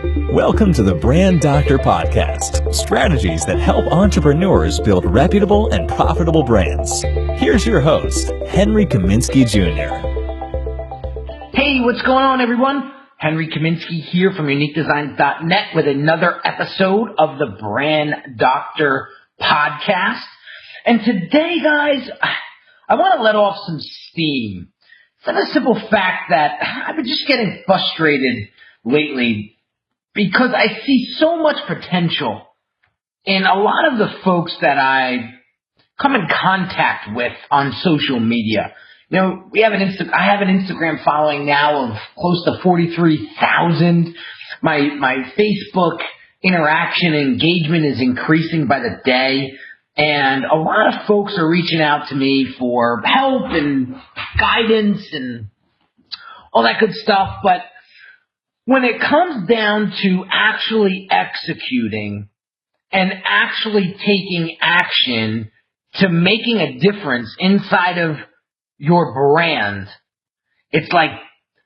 Welcome to the Brand Doctor Podcast, strategies that help entrepreneurs build reputable and profitable brands. Here's your host, Henry Kaminski Jr. Hey, what's going on, everyone? Henry Kaminski here from Unique Designz.net with another episode of the Brand Doctor Podcast. And today, guys, I want to let off some steam. It's not a simple fact that I've been just getting frustrated lately because I see so much potential in a lot of the folks that I come in contact with on social media. You know, I have an Instagram following now of close to 43,000. My Facebook interaction and engagement is increasing by the day. And a lot of folks are reaching out to me for help and guidance and all that good stuff. But when it comes down to actually executing and actually taking action to making a difference inside of your brand, it's like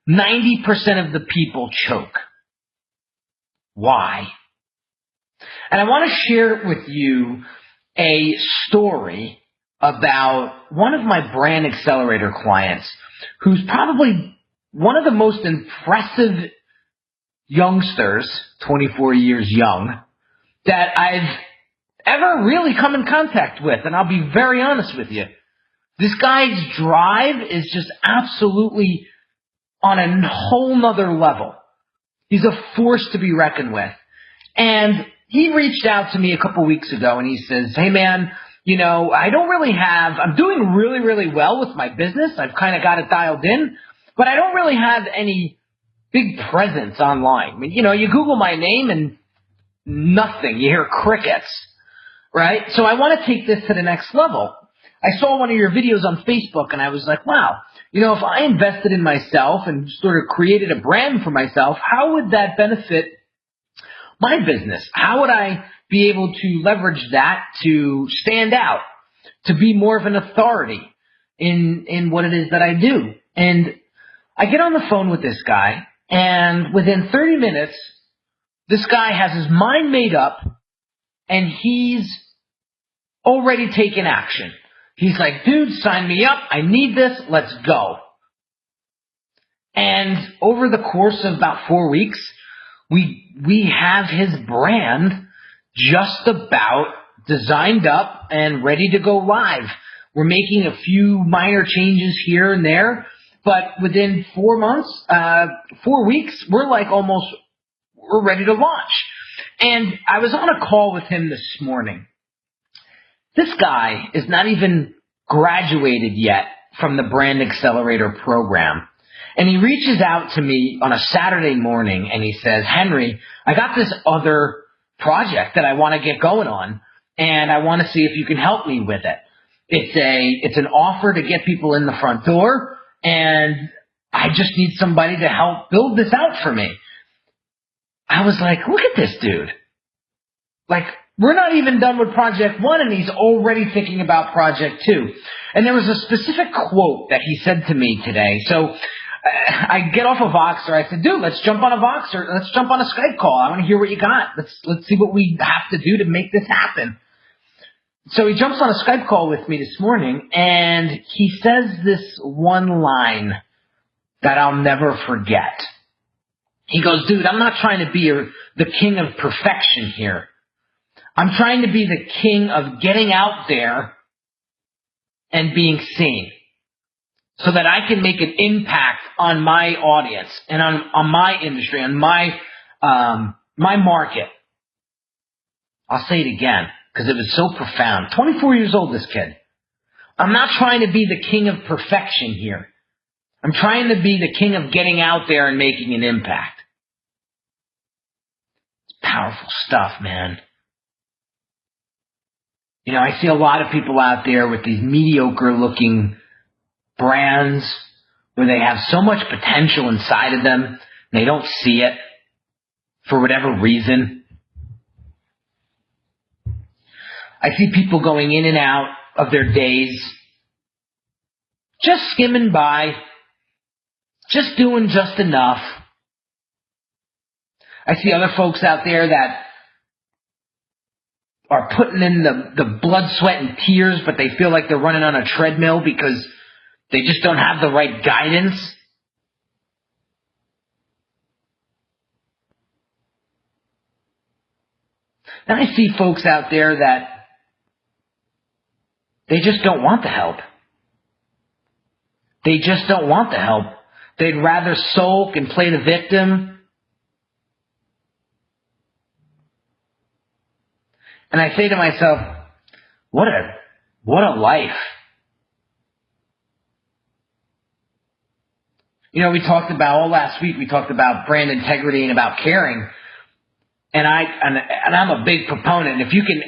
90% of the people choke. Why? And I want to share with you a story about one of my Brand Accelerator clients who's probably one of the most impressive youngsters, 24 years young, that I've ever really come in contact with. And I'll be very honest with you. This guy's drive is just absolutely on a whole nother level. He's a force to be reckoned with. And he reached out to me a couple weeks ago and he says, hey man, you know, I'm doing really, really well with my business. I've kind of got it dialed in, but I don't really have any big presence online. I mean, you know, you Google my name and nothing. You hear crickets, right? So I want to take this to the next level. I saw one of your videos on Facebook and I was like, wow, you know, if I invested in myself and sort of created a brand for myself, how would that benefit my business? How would I be able to leverage that to stand out, to be more of an authority in what it is that I do? And I get on the phone with this guy, and within 30 minutes, this guy has his mind made up, and he's already taken action. He's like, dude, sign me up. I need this. Let's go. And over the course of about 4 weeks, we have his brand just about designed up and ready to go live. We're making a few minor changes here and there, but within 4 weeks, we're ready to launch. And I was on a call with him this morning. This guy is not even graduated yet from the Brand Accelerator program. And he reaches out to me on a Saturday morning and he says, Henry, I got this other project that I want to get going on and I want to see if you can help me with it. It's an offer to get people in the front door and I just need somebody to help build this out for me. I was like, look at this dude. Like, we're not even done with project 1 and he's already thinking about project 2. And there was a specific quote that he said to me today. So I get off of Voxer. I said, dude, let's jump on a Voxer. Let's jump on a Skype call. I want to hear what you got. Let's see what we have to do to make this happen. So he jumps on a Skype call with me this morning, and he says this one line that I'll never forget. He goes, dude, I'm not trying to be the king of perfection here. I'm trying to be the king of getting out there and being seen, so that I can make an impact on my audience and on my industry, on my market. I'll say it again because it was so profound. 24 years old, this kid. I'm not trying to be the king of perfection here. I'm trying to be the king of getting out there and making an impact. It's powerful stuff, man. You know, I see a lot of people out there with these mediocre-looking brands where they have so much potential inside of them and they don't see it for whatever reason. I see people going in and out of their days just skimming by, just doing just enough. I see other folks out there that are putting in the blood, sweat, and tears, but they feel like they're running on a treadmill because they just don't have the right guidance. Then I see folks out there that they just don't want the help. They just don't want the help. They'd rather sulk and play the victim. And I say to myself, what a life. You know, last week we talked about brand integrity and about caring. And I'm a big proponent. If you can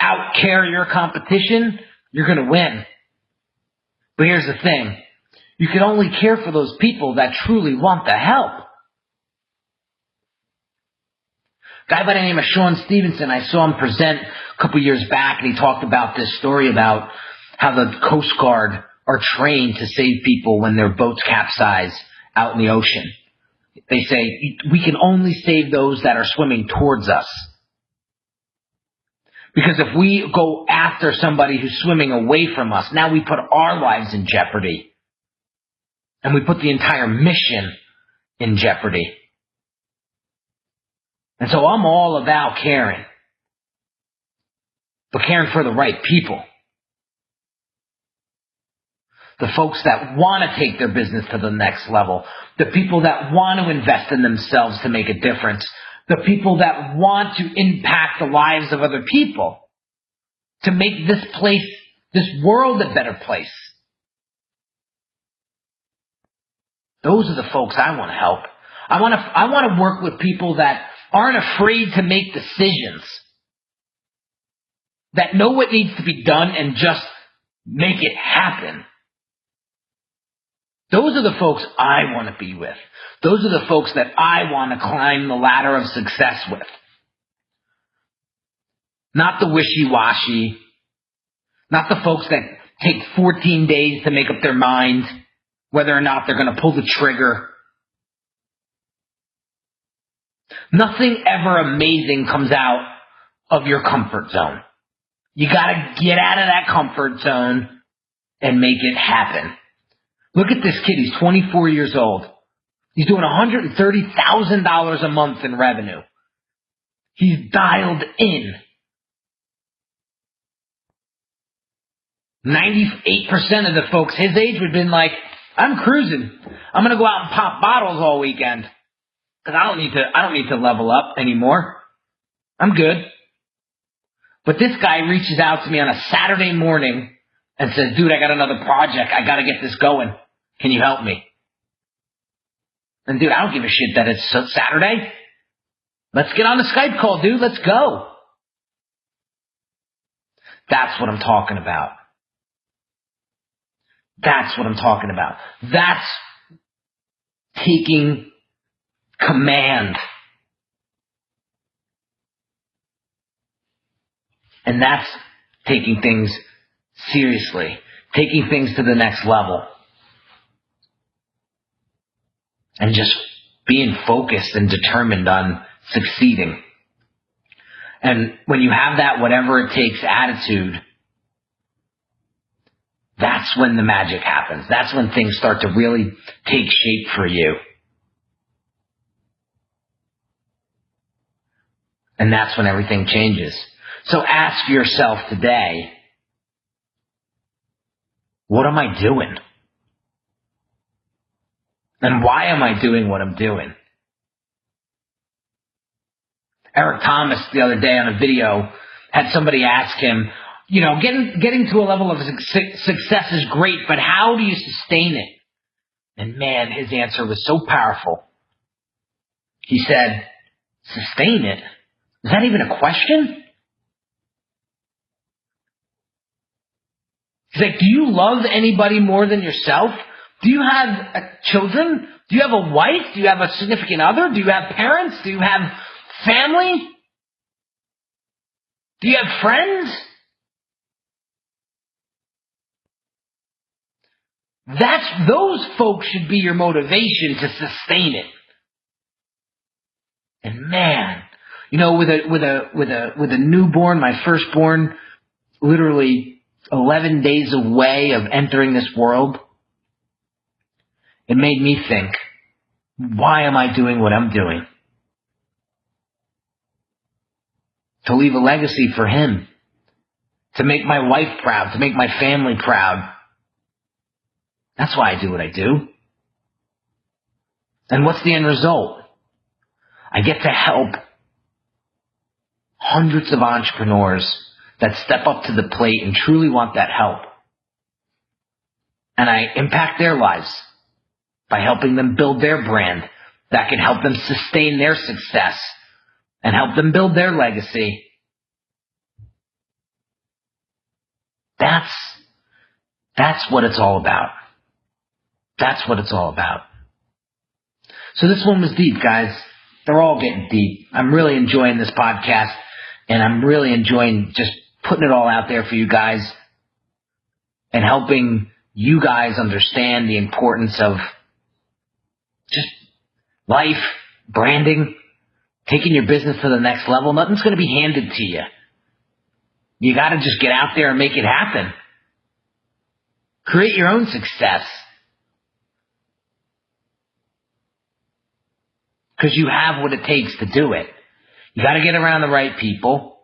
out-care your competition, you're going to win. But here's the thing. You can only care for those people that truly want the help. A guy by the name of Sean Stevenson, I saw him present a couple years back, and he talked about this story about how the Coast Guard are trained to save people when their boats capsize out in the ocean. They say, we can only save those that are swimming towards us. Because if we go after somebody who's swimming away from us, now we put our lives in jeopardy. And we put the entire mission in jeopardy. And so I'm all about caring. But caring for the right people. The folks that want to take their business to the next level. The people that want to invest in themselves to make a difference. The people that want to impact the lives of other people. To make this place, this world a better place. Those are the folks I want to help. I want to work with people that aren't afraid to make decisions. That know what needs to be done and just make it happen. Those are the folks I want to be with. Those are the folks that I want to climb the ladder of success with. Not the wishy-washy. Not the folks that take 14 days to make up their mind whether or not they're going to pull the trigger. Nothing ever amazing comes out of your comfort zone. You got to get out of that comfort zone and make it happen. Look at this kid. He's 24 years old. He's doing $130,000 a month in revenue. He's dialed in. 98% of the folks his age would have been like, I'm cruising. I'm going to go out and pop bottles all weekend. Because I don't need to level up anymore. I'm good. But this guy reaches out to me on a Saturday morning and says, dude, I got another project. I got to get this going. Can you help me? And dude, I don't give a shit that it's Saturday. Let's get on the Skype call, dude. Let's go. That's what I'm talking about. That's what I'm talking about. That's taking command. And that's taking things seriously. Taking things to the next level. And just being focused and determined on succeeding. And when you have that whatever it takes attitude, that's when the magic happens. That's when things start to really take shape for you. And that's when everything changes. So ask yourself today, what am I doing? And why am I doing what I'm doing? Eric Thomas the other day on a video had somebody ask him, you know, getting to a level of success is great, but how do you sustain it? And man, his answer was so powerful. He said, sustain it? Is that even a question? He's like, do you love anybody more than yourself? Do you have children? Do you have a wife? Do you have a significant other? Do you have parents? Do you have family? Do you have friends? Those folks should be your motivation to sustain it. And man, with a newborn, my firstborn, literally 11 days away of entering this world, it made me think, why am I doing what I'm doing? To leave a legacy for him. To make my wife proud. To make my family proud. That's why I do what I do. And what's the end result? I get to help hundreds of entrepreneurs that step up to the plate and truly want that help. And I impact their lives by helping them build their brand that can help them sustain their success and help them build their legacy. That's what it's all about. That's what it's all about. So this one was deep, guys. They're all getting deep. I'm really enjoying this podcast, and I'm really enjoying just putting it all out there for you guys and helping you guys understand the importance of just life, branding, taking your business to the next level. Nothing's going to be handed to you. You got to just get out there and make it happen. Create your own success. Because you have what it takes to do it. You got to get around the right people.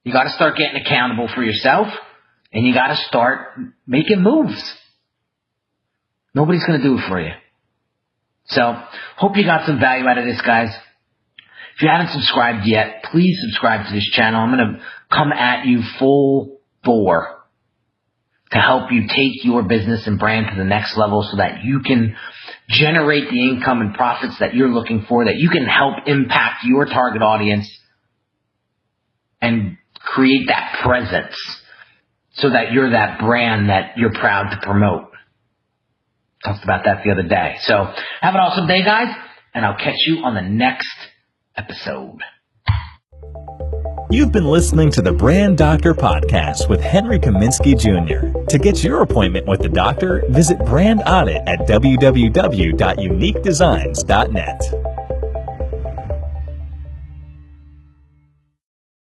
You got to start getting accountable for yourself. And you got to start making moves. Nobody's going to do it for you. So, hope you got some value out of this, guys. If you haven't subscribed yet, please subscribe to this channel. I'm going to come at you full bore to help you take your business and brand to the next level so that you can generate the income and profits that you're looking for, that you can help impact your target audience and create that presence so that you're that brand that you're proud to promote. Talked about that the other day. So have an awesome day, guys, and I'll catch you on the next episode. You've been listening to the Brand Doctor Podcast with Henry Kaminski Jr. To get your appointment with the doctor, visit Brand Audit at www.uniquedesignz.net.